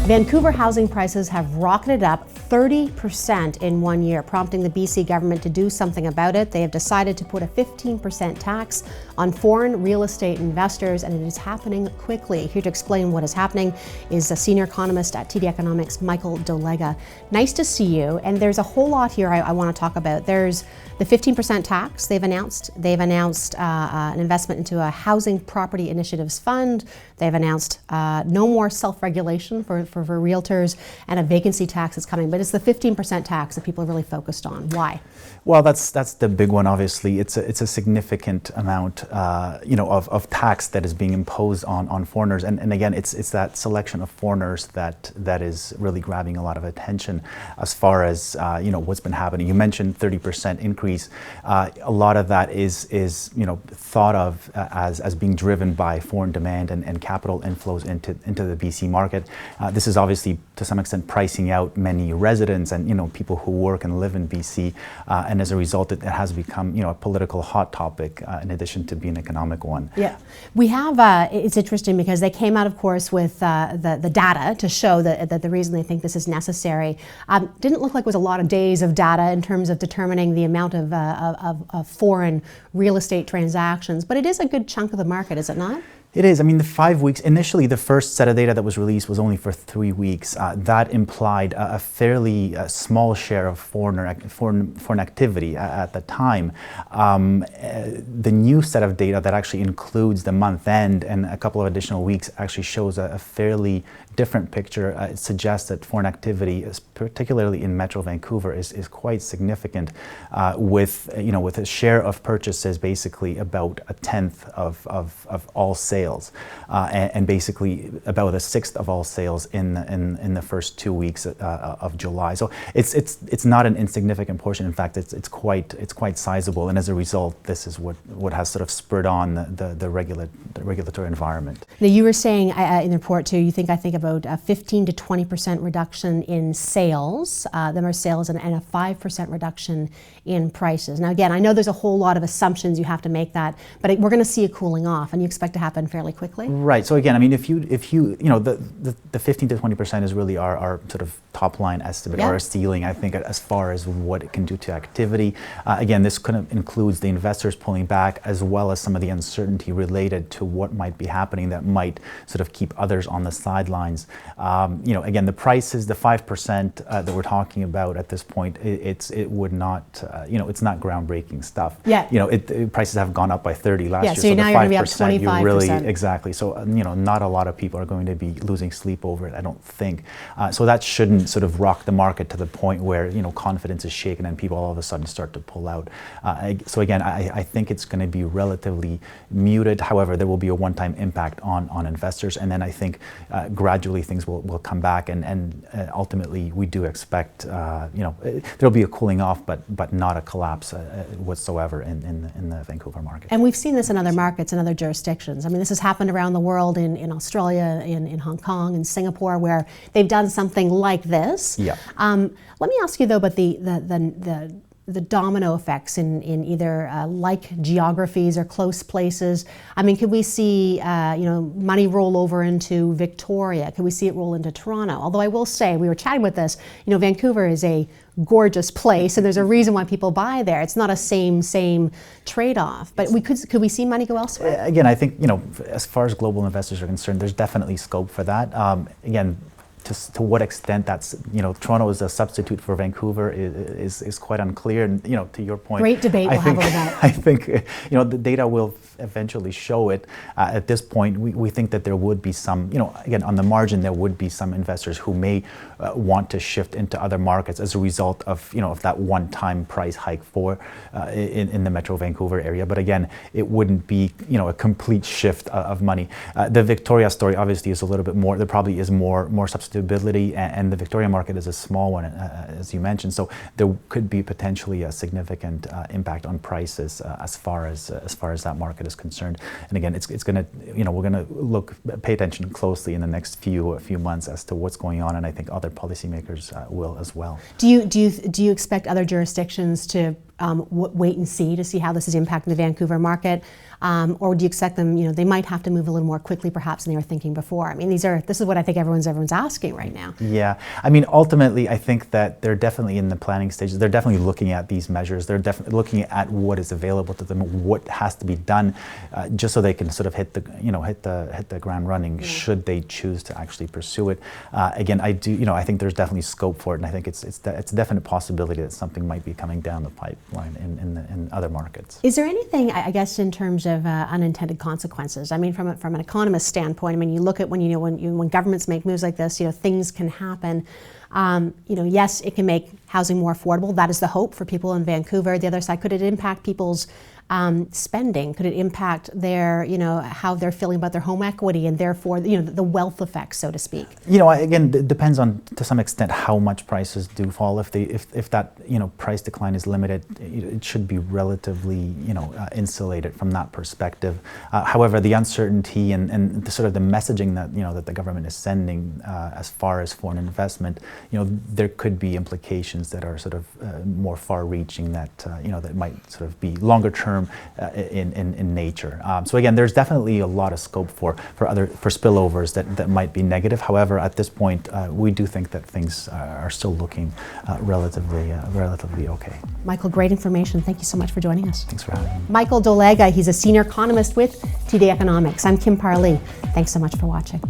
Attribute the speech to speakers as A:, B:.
A: Vancouver housing prices have rocketed up 30% in 1 year, prompting the BC government to do something about it. They have decided to put a 15% tax on foreign real estate investors, and it is happening quickly. Here to explain what is happening is a senior economist at TD Economics, Michael Dolega. Nice to see you. And there's a whole lot here I want to talk about. There's the 15% tax they've announced. They've announced an investment into a housing property initiatives fund. They've announced no more self-regulation for realtors, and a vacancy tax is coming. But it's the 15% tax that people are really focused on. Why?
B: Well, that's the big one. Obviously, it's a significant amount, of tax that is being imposed on foreigners. And again, it's that selection of foreigners that is really grabbing a lot of attention as far as what's been happening. You mentioned 30% increase. A lot of that is thought of as being driven by foreign demand and capital inflows into the BC market. This is obviously to some extent pricing out many residents and people who work and live in BC, and as a result, it has become a political hot topic in addition to being an economic one.
A: Yeah, we have. It's interesting because they came out, of course, with the data to show that the reason they think this is necessary didn't look like it was a lot of days of data in terms of determining the amount of foreign real estate transactions, but it is a good chunk of the market, is it not?
B: It is. I mean, the 5 weeks, initially the first set of data that was released was only for 3 weeks. That implied a fairly small share of foreign activity at the time. The new set of data that actually includes the month end and a couple of additional weeks actually shows a fairly different picture. It suggests that foreign activity, particularly in Metro Vancouver, is quite significant, with a share of purchases basically about a tenth of all sales, and basically about a sixth of all sales in the first 2 weeks of July. So it's not an insignificant portion. In fact, it's quite sizable, and as a result, this is what has sort of spurred on the regulatory environment.
A: Now, you were saying in the report too, you think about a 15 to 20% reduction in sales, and a 5% reduction in prices. Now, again, I know there's a whole lot of assumptions you have to make that, but we're going to see a cooling off, and you expect to happen fairly quickly.
B: Right. So again, I mean, if you the 15 to 20% is really our sort of top line estimate, or a ceiling, I think, as far as what it can do to activity. Again, this kind of includes the investors pulling back, as well as some of the uncertainty related to what might be happening that might sort of keep others on the sidelines. Again, the prices, the 5% that we're talking about at this point, it's not groundbreaking stuff.
A: Yeah.
B: Prices have gone up by 30 last year.
A: So now you're going to be up 25%.
B: You really, exactly. So, not a lot of people are going to be losing sleep over it, I don't think. So that shouldn't sort of rock the market to the point where, confidence is shaken and people all of a sudden start to pull out. So again, I think it's going to be relatively muted. However, there will be a one-time impact on investors, and then I think gradually things will come back, and ultimately we do expect, there'll be a cooling off, but not a collapse whatsoever in the Vancouver market.
A: And we've seen this in other markets and other jurisdictions. I mean, this has happened around the world, in Australia, in Hong Kong, in Singapore, where they've done something like this.
B: Yeah.
A: Let me ask you though about the domino effects in either like geographies or close places. I mean, could we see money roll over into Victoria? Could we see it roll into Toronto? Although I will say, we were chatting with this, Vancouver is a gorgeous place, and there's a reason why people buy there. It's not a same trade-off, but could we see money go elsewhere?
B: Again, I think as far as global investors are concerned, there's definitely scope for that. Again, to what extent that's, Toronto is a substitute for Vancouver is quite unclear. And, to your point,
A: great debate we'll have over that.
B: I think, the data will eventually show it. At this point, we think that there would be some, again, on the margin, there would be some investors who may want to shift into other markets as a result of, of that one-time price hike in the Metro Vancouver area. But again, it wouldn't be, a complete shift of money. The Victoria story obviously is a little bit more, there probably is more substitutability, and the Victoria market is a small one, as you mentioned. So there could be potentially a significant impact on prices as far as that market is concerned. And again, it's going to, we're going to pay attention closely in the next few months as to what's going on, and I think other policymakers will as well.
A: Do you expect other jurisdictions to wait and see to see how this is impacting the Vancouver market? Or do you expect them, they might have to move a little more quickly perhaps than they were thinking before? I mean, this is what I think everyone's asking right now.
B: Yeah, I mean, ultimately, I think that they're definitely in the planning stages. They're definitely looking at these measures. They're definitely looking at what is available to them, what has to be done, just so they can sort of hit the ground running. Should they choose to actually pursue it? Again, I think there's definitely scope for it, and I think it's a definite possibility that something might be coming down the pipeline in other markets.
A: Is there anything, I guess, in terms of unintended consequences? I mean, from an economist standpoint, I mean, you look at when governments make moves like this, things can happen. Yes, it can make housing more affordable. That is the hope for people in Vancouver. The other side, could it impact people's spending? Could it impact their, how they're feeling about their home equity and therefore, the wealth effect, so to speak?
B: Again, it depends on, to some extent, how much prices do fall. If that, price decline is limited, it should be relatively, insulated from that perspective. However, the uncertainty and the sort of the messaging that, that the government is sending as far as foreign investment, there could be implications that are sort of more far-reaching that, that might sort of be longer term in nature. So again, there's definitely a lot of scope for spillovers that might be negative. However, at this point, we do think that things are still looking relatively okay.
A: Michael, great information. Thank you so much for joining us.
B: Thanks for having me.
A: Michael Dolega, he's a senior economist with TD Economics. I'm Kim Parley. Thanks so much for watching.